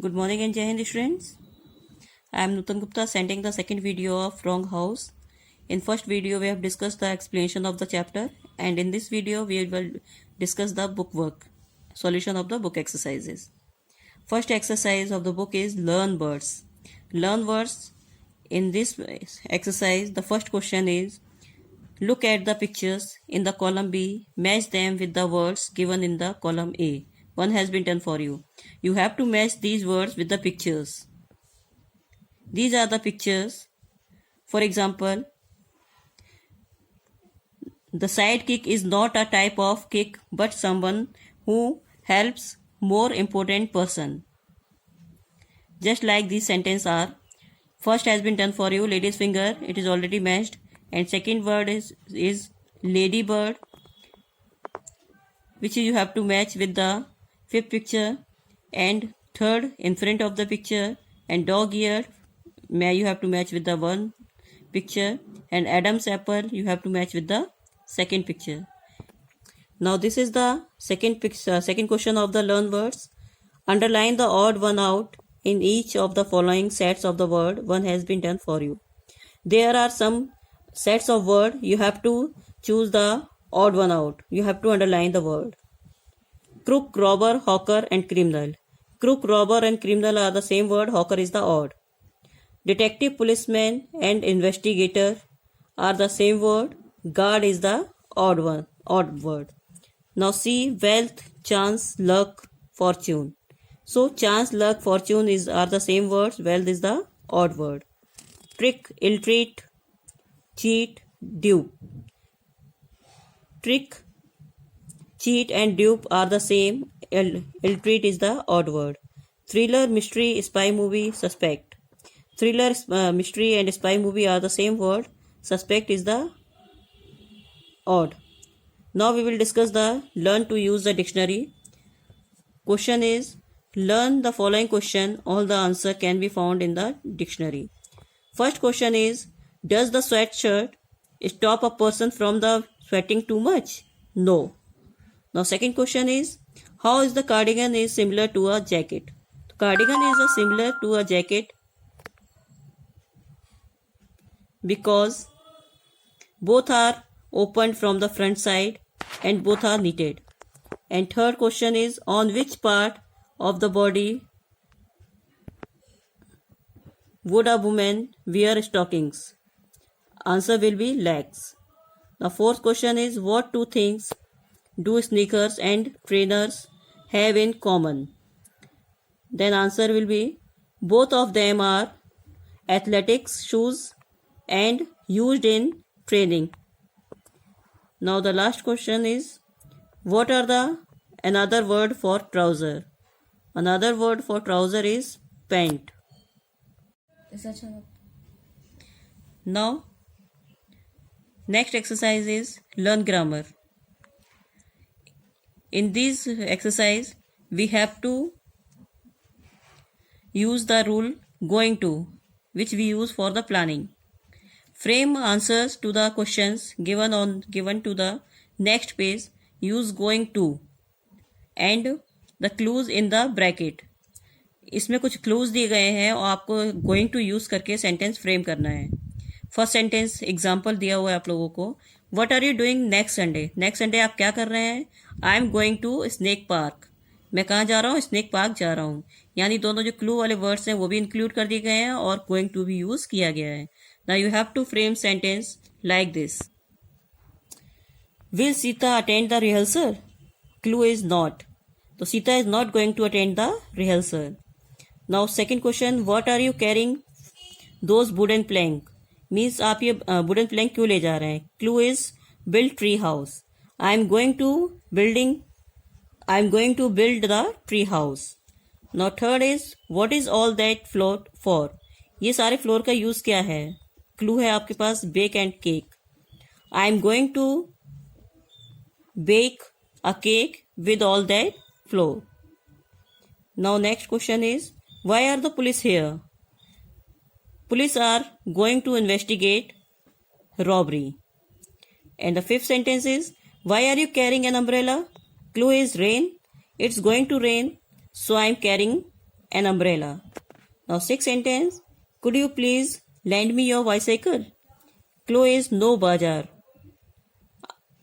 Good morning and Jai Hind students. I am Nutan Gupta sending the second video of Wrong House. In first video we have discussed the explanation of the chapter, and in this video we will discuss the book work, solution of the book exercises. First exercise of the book is learn words. Learn words. In this exercise the first question is look at the pictures in the column B, match them with the words given in the column A. One has been done for you. You have to match these words with the pictures. These are the pictures. For example, the sidekick is not a type of kick but someone who helps more important person. Just like these sentences are. First has been done for you, lady's finger, it is already matched. And second word is ladybird, which you have to match with the fifth picture. And third in front of the picture, and dog ear you have to match with the one picture, and Adam's apple you have to match with the second picture. Now this is the second question of the learn words. Underline the odd one out in each of the following sets of the word. One has been done for you. There are some sets of word, you have to choose the odd one out. You have to underline the word. Crook, robber, hawker and criminal. Crook, robber and criminal are the same word, hawker is the odd. Detective, policeman and investigator are the same word, guard is the odd word. Now see wealth, chance, luck, fortune. So chance, luck, fortune are the same words, wealth is the odd word. Trick, ill-treat, cheat, dupe. Trick, cheat and dupe are the same, ill-treat is the odd word. Thriller, mystery, spy movie, suspect. Thriller, mystery and spy movie are the same word, suspect is the odd. Now we will discuss the learn to use the dictionary. Question is, learn the following question, all the answer can be found in the dictionary. First question is, does the sweatshirt stop a person from the sweating too much? No. Now second question is, how is the cardigan is similar to a jacket? Cardigan is similar to a jacket because both are opened from the front side and both are knitted. And third question is, on which part of the body would a woman wear stockings? Answer will be legs. Now fourth question is, what two things do sneakers and trainers have in common? Then answer will be, both of them are athletics shoes and used in training. Now the last question is, what are the another word for trouser? Another word for trouser is pant. Now next exercise is learn grammar. In this exercise we have to use the rule going to, which we use for the planning. Frame answers to the questions given to the next page. Use going to and the clues in the bracket. इसमें कुछ clues दिए गए हैं और आपको going to use करके sentence frame करना है. फर्स्ट सेंटेंस एग्जांपल दिया हुआ है आप लोगों को. What are you doing next Sunday? Next Sunday आप क्या कर रहे हैं? I am going to snake park. मैं कहाँ जा रहा हूँ? स्नेक पार्क जा रहा हूँ. यानी दोनों जो क्लू वाले वर्ड्स हैं वो भी इंक्लूड कर दिए गए हैं और गोइंग टू भी यूज किया गया है. Now you have to frame sentence like this. Will Sita attend the rehearsal? Clue is not. So Sita is not going to attend the rehearsal. Now second question, what are you carrying those wooden plank? Means आप ये wooden plank क्यों ले जा रहे हैं? Clue is build tree house. I am going to build the tree house. Now third is, what is all that float for? ये सारे floor का यूज क्या है? Clue है आपके पास bake and cake. I am going to bake a cake with all that flour. Now next question is, why are the police here? Police are going to investigate robbery. And the fifth sentence is, why are you carrying an umbrella? Clue is rain. It's going to rain, so I am carrying an umbrella. Now sixth sentence, could you please lend me your bicycle? Clue is no bazaar.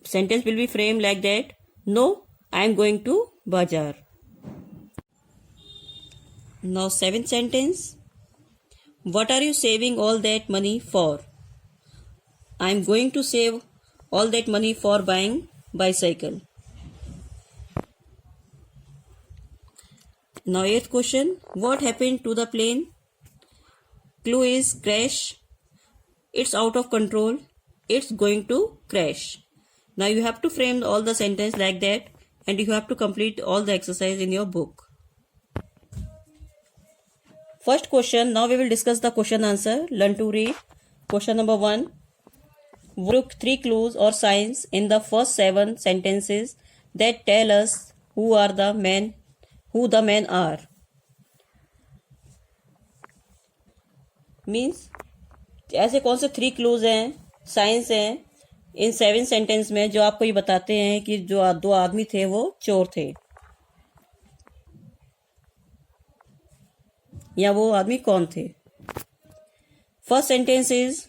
Sentence will be framed like that. No, I am going to bazaar. Now seventh sentence, what are you saving all that money for? I am going to save all that money for buying bicycle. Now eighth question, what happened to the plane? Clue is crash. It's out of control. It's going to crash. Now you have to frame all the sentence like that and you have to complete all the exercise in your book. First question, now we will discuss the question answer. Learn to read. Question number 1. Look 3 clues or signs in the first 7 sentences that tell us who the men are. Means ऐसे कौन से 3 clues हैं, signs हैं इन 7 sentence में जो आपको ये बताते हैं कि जो 2 आदमी थे वो चोर थे, या वो आदमी कौन थे. First sentence is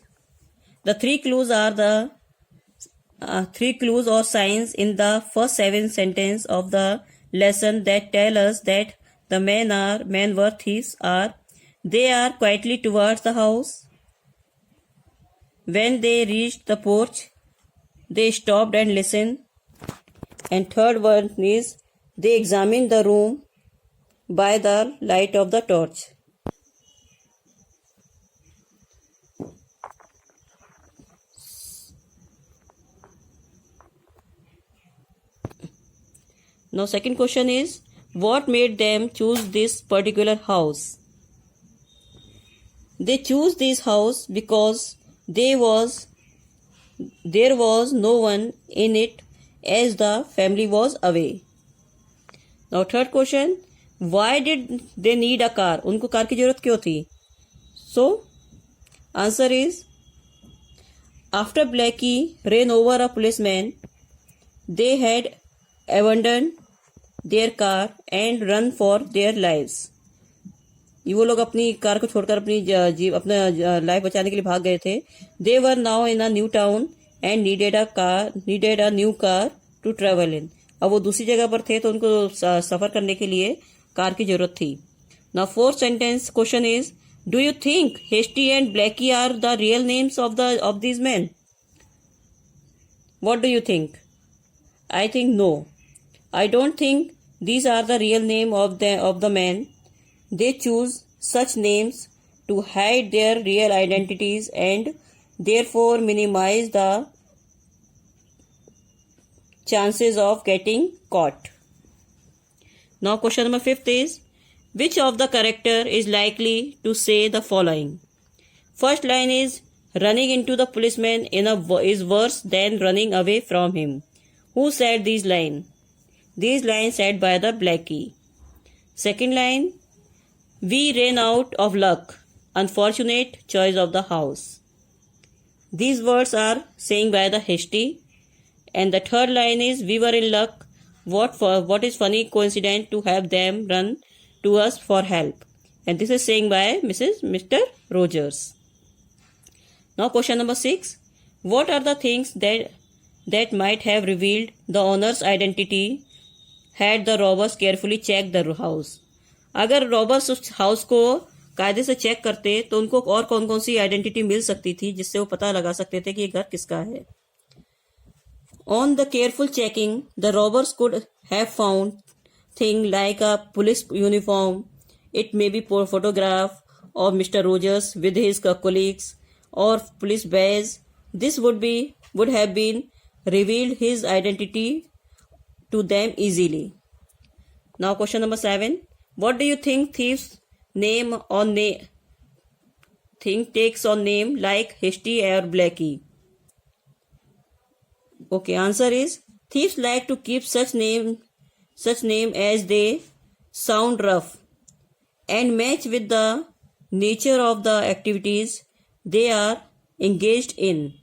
the 3 clues are the 3 clues or signs in the first 7 sentence of the lesson that tell us that the men were thieves are they are quietly towards the house. When they reached the porch, they stopped and listened. And third one is they examined the room by the light of the torch. Now second question is, what made them choose this particular house? They choose this house because there was no one in it as the family was away. Now third question, why did they need a car? उनको car की जरूरत क्यों थी? So answer is, after Blackie ran over a policeman, they had abandoned their car and run for their lives. ये वो लोग अपनी car को छोड़कर अपना लाइफ बचाने के लिए भाग गए थे. They were now in a new town and needed a new car to travel in. अब वो दूसरी जगह पर थे तो उनको सफर करने के लिए कार की जरूरत थी. Now fourth sentence question is, do you think Hasty and Blackie are the real names of these men? What do you think? I think no. I don't think these are the real name of the men. They choose such names to hide their real identities and therefore minimize the chances of getting caught. Now question number 5 is, which of the character is likely to say the following? First line is, running into the policeman is worse than running away from him. Who said these lines? These lines said by the Blackie. Second line, we ran out of luck. Unfortunate choice of the house. These words are saying by the Hasty. And the third line is, we were in luck. What is funny coincidence to have them run to us for help. And this is saying by Mr. Rogers. Now question number 6. What are the things that might have revealed the owner's identity had the robbers carefully checked the house? अगर robbers उस house को कायदे से check करते तो उनको और कौन कौन सी आइडेंटिटी मिल सकती थी जिससे वो पता लगा सकते थे कि ये घर किसका है. On the careful checking, the robbers could have found things like a police uniform. It may be a photograph of Mr. Rogers with his colleagues or police badge. This would have been revealed his identity to them easily. Now question number 7. What do you think thieves takes on name like Hasty or Blackie? Okay, answer is, thieves like to keep such name as they sound rough and match with the nature of the activities they are engaged in.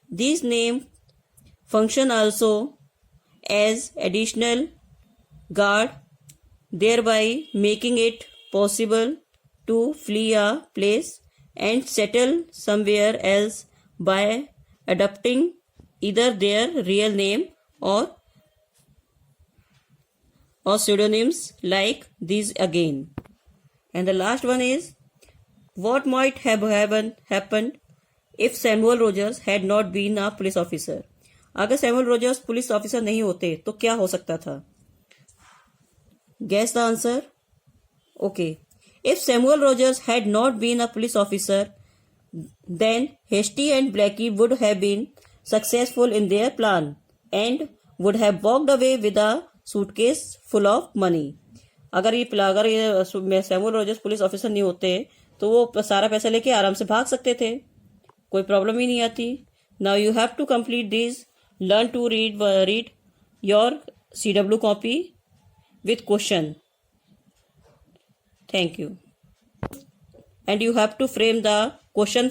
These names function also as additional guard, thereby making it possible to flee a place and settle somewhere else by adopting either their real name or pseudonyms like these again. And the last one is, what might have happened if Samuel Rogers had not been a police officer? अगर Samuel Rogers police officer नहीं होते तो क्या हो सकता था? Guess the answer. Okay. If Samuel Rogers had not been a police officer, then Hasty and Blackie would have been successful in their plan and would have walked away with a suitcase full of money. अगर ये Samuel Rogers police officer नहीं होते तो वो सारा पैसा लेके आराम से भाग सकते थे, कोई प्रॉब्लम ही नहीं आती. Now you have to complete this. Learn to read your CW copy with question. Thank you. And you have to frame the question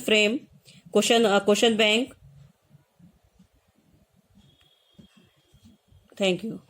bank. Thank you.